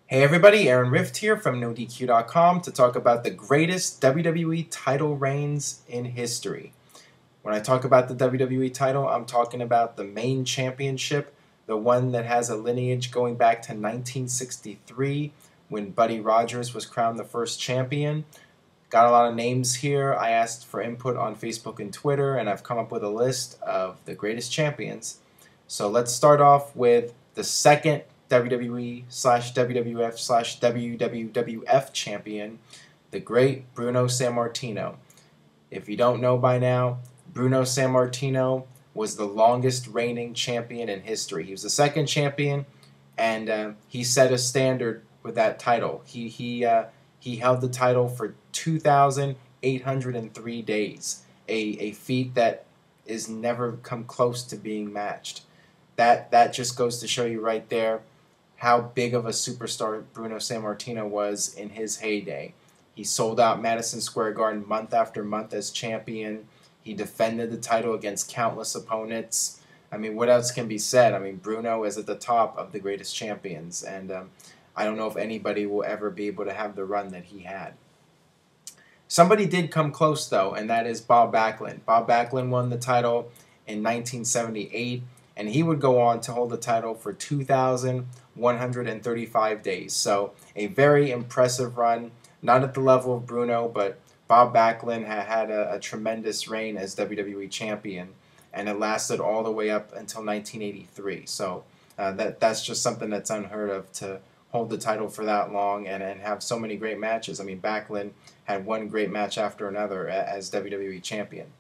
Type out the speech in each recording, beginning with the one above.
Hey everybody, Aaron Rift here from NoDQ.com to talk about the greatest WWE title reigns in history. When I talk about the WWE title, I'm talking about the main championship, the one that has a lineage going back to 1963 when Buddy Rogers was crowned the first champion. Got a lot of names here. I asked for input on Facebook and Twitter, and I've come up with a list of the greatest champions. So let's start off with the second WWE/WWF/WWF champion, the great Bruno Sammartino. If you don't know by now, Bruno Sammartino was the longest reigning champion in history. He was the second champion, and he set a standard with that title. He held the title for 2,803 days, a feat that is never come close to being matched. That just goes to show you right there how big of a superstar Bruno Sammartino was in his heyday. He sold out Madison Square Garden month after month as champion. He defended the title against countless opponents. I mean, what else can be said? I mean, Bruno is at the top of the greatest champions, and I don't know if anybody will ever be able to have the run that he had. Somebody did come close, though, and that is Bob Backlund. Bob Backlund won the title in 1978, and he would go on to hold the title for 2,135 days. So a very impressive run, not at the level of Bruno, but Bob Backlund had a tremendous reign as WWE champion, and it lasted all the way up until 1983. So that's just something that's unheard of, to hold the title for that long and have so many great matches. I mean, Backlund had one great match after another as WWE champion.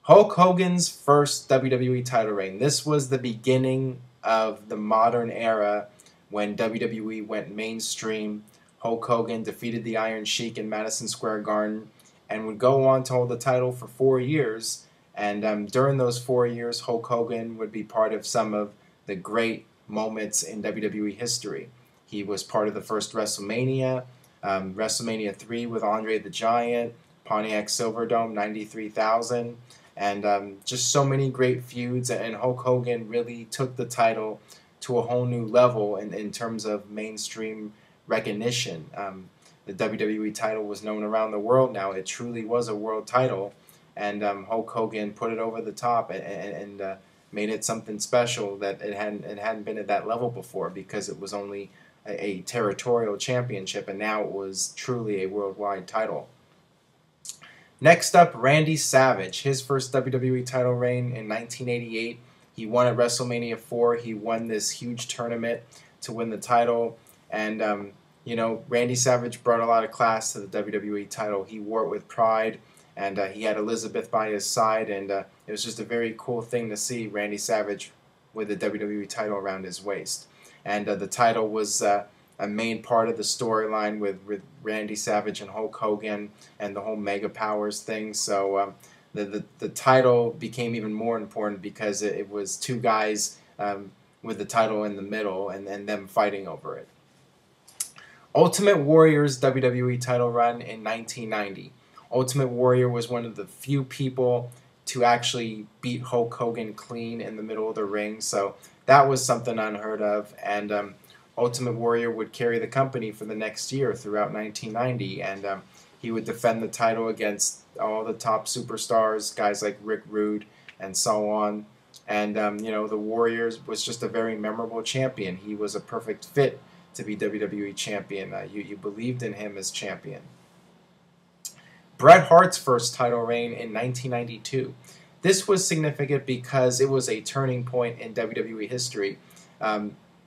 Hulk Hogan's first WWE title reign. This was the beginning of the modern era when WWE went mainstream. Hulk Hogan defeated the Iron Sheik in Madison Square Garden and would go on to hold the title for 4 years. And during those 4 years, Hulk Hogan would be part of some of the great moments in WWE history. He was part of the first WrestleMania, WrestleMania 3 with Andre the Giant, Pontiac Silverdome, 93,000. And just so many great feuds, and Hulk Hogan really took the title to a whole new level in terms of mainstream recognition. The WWE title was known around the world now. It truly was a world title, and Hulk Hogan put it over the top and made it something special that it hadn't been at that level before, because it was only a territorial championship, and now it was truly a worldwide title. Next up, Randy Savage. His first WWE title reign in 1988. He won at WrestleMania 4. He won this huge tournament to win the title. And, Randy Savage brought a lot of class to the WWE title. He wore it with pride, and he had Elizabeth by his side. And it was just a very cool thing to see Randy Savage with the WWE title around his waist. And the title was a main part of the storyline with Randy Savage and Hulk Hogan and the whole Mega Powers thing. So the title became even more important because it was two guys with the title in the middle and them fighting over it. Ultimate Warrior's WWE title run in 1990. Ultimate Warrior was one of the few people to actually beat Hulk Hogan clean in the middle of the ring. So that was something unheard of. And Ultimate Warrior would carry the company for the next year throughout 1990, and he would defend the title against all the top superstars, guys like Rick Rude and so on. And the Warrior was just a very memorable champion. He was a perfect fit to be WWE champion. You believed in him as champion. Bret Hart's first title reign in 1992. This was significant because it was a turning point in WWE history.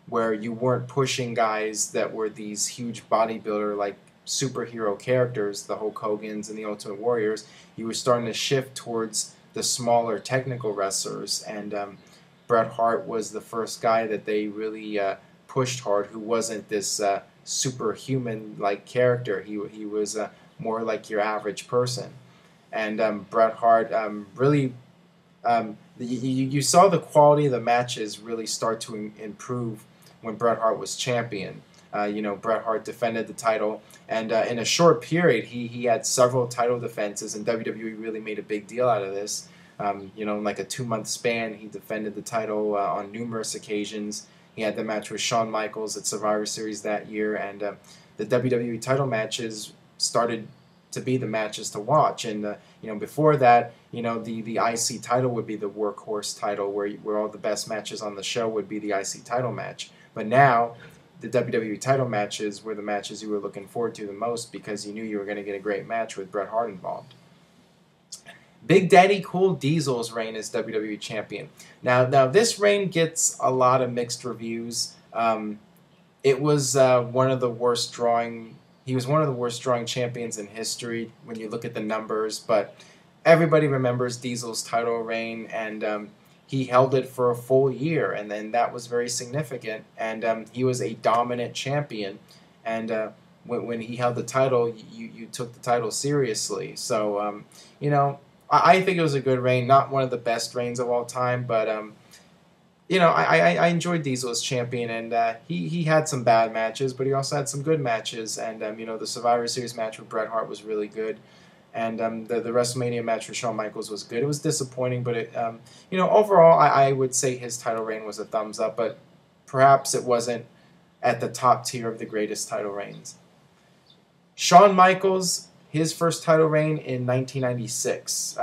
Where you weren't pushing guys that were these huge bodybuilder like superhero characters, the Hulk Hogans and the Ultimate Warriors. You were starting to shift towards the smaller technical wrestlers, and Bret Hart was the first guy that they really pushed hard, who wasn't this superhuman like character. He was more like your average person. And Bret Hart really you saw the quality of the matches really start to improve when Bret Hart was champion. Bret Hart defended the title, and in a short period, he had several title defenses, and WWE really made a big deal out of this. In like a 2-month span, he defended the title on numerous occasions. He had the match with Shawn Michaels at Survivor Series that year, and the WWE title matches started to be the matches to watch. And before that, the IC title would be the workhorse title, where all the best matches on the show would be the IC title match. But now, the WWE title matches were the matches you were looking forward to the most because you knew you were going to get a great match with Bret Hart involved. Big Daddy Cool Diesel's reign as WWE Champion. Now this reign gets a lot of mixed reviews. It was one of the worst drawing. He was one of the worst drawing champions in history when you look at the numbers. But everybody remembers Diesel's title reign, and he held it for a full year, and then that was very significant. And he was a dominant champion, and when he held the title, you took the title seriously. So I think it was a good reign, not one of the best reigns of all time, but I enjoyed Diesel as champion, and he had some bad matches, but he also had some good matches, and the Survivor Series match with Bret Hart was really good, and the WrestleMania match with Shawn Michaels was good. It was disappointing, but overall, I would say his title reign was a thumbs up, but perhaps it wasn't at the top tier of the greatest title reigns. Shawn Michaels, his first title reign in 1996.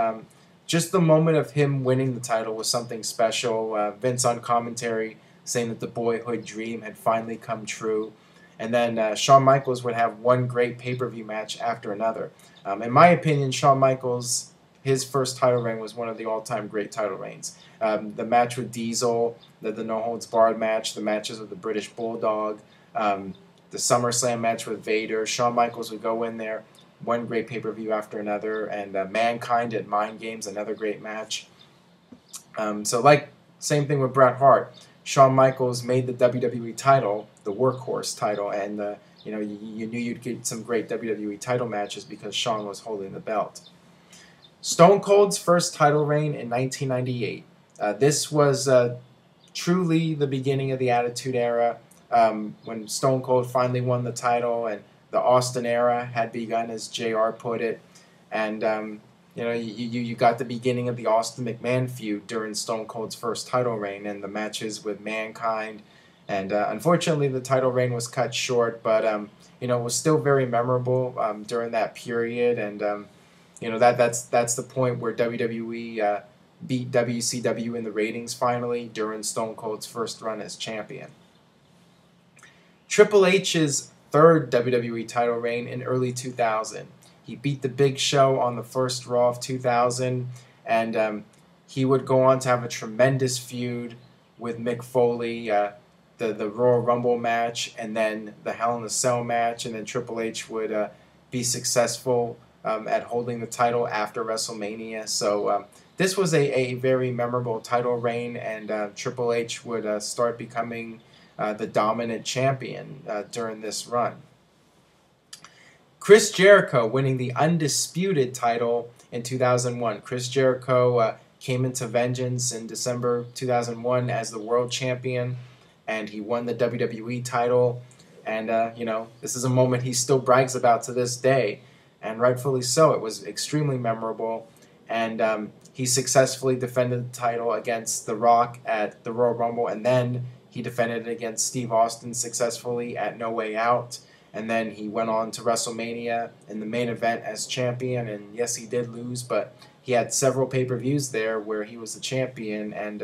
Just the moment of him winning the title was something special. Vince on commentary saying that the boyhood dream had finally come true. And then Shawn Michaels would have one great pay-per-view match after another. In my opinion, Shawn Michaels, his first title reign was one of the all-time great title reigns. The match with Diesel, the no-holds-barred match, the matches with the British Bulldog, the SummerSlam match with Vader. Shawn Michaels would go in there, one great pay-per-view after another, and Mankind at Mind Games, another great match. Same thing with Bret Hart. Shawn Michaels made the WWE title the workhorse title, and you knew you'd get some great WWE title matches because Shawn was holding the belt. Stone Cold's first title reign in 1998. This was truly the beginning of the Attitude Era, when Stone Cold finally won the title, and the Austin era had begun, as JR put it, and you got the beginning of the Austin McMahon feud during Stone Cold's first title reign, and the matches with Mankind, and unfortunately the title reign was cut short, but it was still very memorable during that period, and that's the point where WWE beat WCW in the ratings finally during Stone Cold's first run as champion. Triple H's third WWE title reign in early 2000. He beat the Big Show on the first Raw of 2000, and he would go on to have a tremendous feud with Mick Foley, the Royal Rumble match, and then the Hell in a Cell match, and then Triple H would be successful at holding the title after WrestleMania. So this was a very memorable title reign, and Triple H would start becoming the dominant champion during this run. Chris Jericho winning the undisputed title in 2001. Chris Jericho came into Vengeance in December 2001 as the world champion, and he won the WWE title. And, this is a moment he still brags about to this day, and rightfully so. It was extremely memorable, and he successfully defended the title against The Rock at the Royal Rumble, and then he defended it against Steve Austin successfully at No Way Out. And then he went on to WrestleMania in the main event as champion. And yes, he did lose, but he had several pay-per-views there where he was the champion, and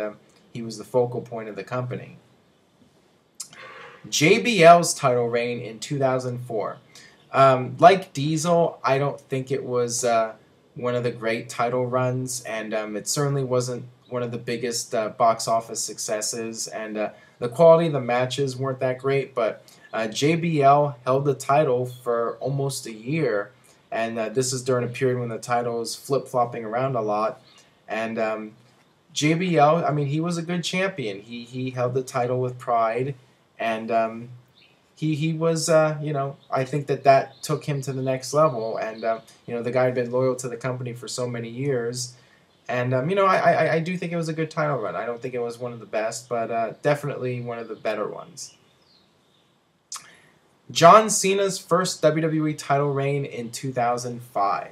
he was the focal point of the company. JBL's title reign in 2004. Like Diesel, I don't think it was one of the great title runs, and it certainly wasn't one of the biggest box office successes. And the quality of the matches weren't that great, but JBL held the title for almost a year, and this is during a period when the title was flip-flopping around a lot. And JBL, he was a good champion. He held the title with pride, and he was, I think that took him to the next level. And, the guy had been loyal to the company for so many years. And, I do think it was a good title run. I don't think it was one of the best, but definitely one of the better ones. John Cena's first WWE title reign in 2005.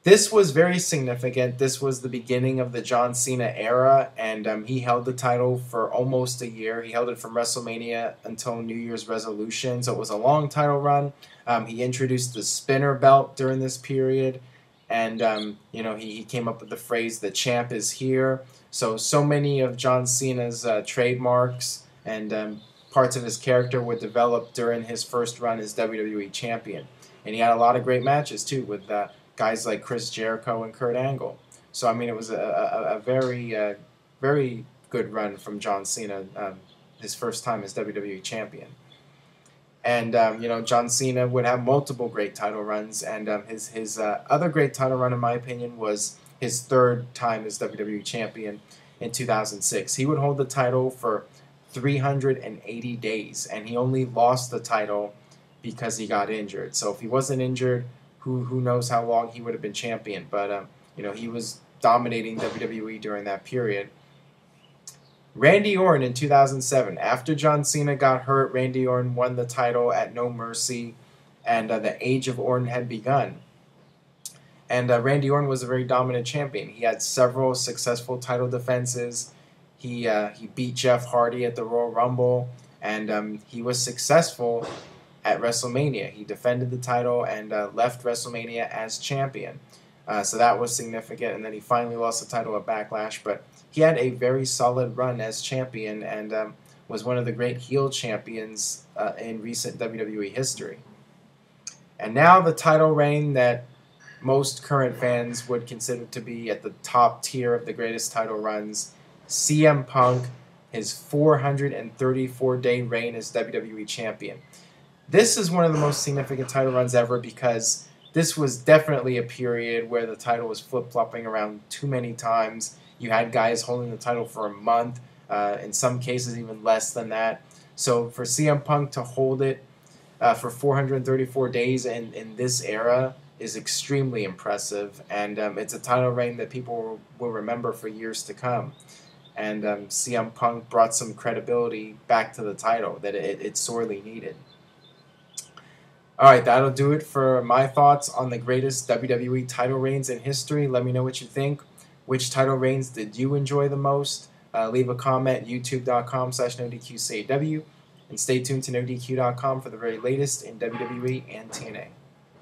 This was very significant. This was the beginning of the John Cena era, and he held the title for almost a year. He held it from WrestleMania until New Year's Resolution, so it was a long title run. He introduced the spinner belt during this period, and he came up with the phrase "the champ is here." So many of John Cena's trademarks and parts of his character were developed during his first run as WWE champion, and he had a lot of great matches too with guys like Chris Jericho and Kurt Angle. So I mean, it was a very very good run from John Cena, his first time as WWE champion. And John Cena would have multiple great title runs, and his other great title run, in my opinion, was his third time as WWE champion in 2006. He would hold the title for 380 days, and he only lost the title because he got injured. So if he wasn't injured, who knows how long he would have been champion. But he was dominating WWE during that period. Randy Orton in 2007. After John Cena got hurt, Randy Orton won the title at No Mercy, and the age of Orton had begun. And Randy Orton was a very dominant champion. He had several successful title defenses. He beat Jeff Hardy at the Royal Rumble, and he was successful at WrestleMania. He defended the title and left WrestleMania as champion. So that was significant. And then he finally lost the title at Backlash. But he had a very solid run as champion and was one of the great heel champions in recent WWE history. And now the title reign that most current fans would consider to be at the top tier of the greatest title runs. CM Punk, his 434-day reign as WWE champion. This is one of the most significant title runs ever because this was definitely a period where the title was flip-flopping around too many times. You had guys holding the title for a month, in some cases even less than that. So for CM Punk to hold it for 434 days in this era is extremely impressive, and it's a title reign that people will remember for years to come. And CM Punk brought some credibility back to the title that it sorely needed. Alright, that'll do it for my thoughts on the greatest WWE title reigns in history. Let me know what you think. Which title reigns did you enjoy the most? Leave a comment, youtube.com/NoDQCAW, and stay tuned to NoDQ.com for the very latest in WWE and TNA.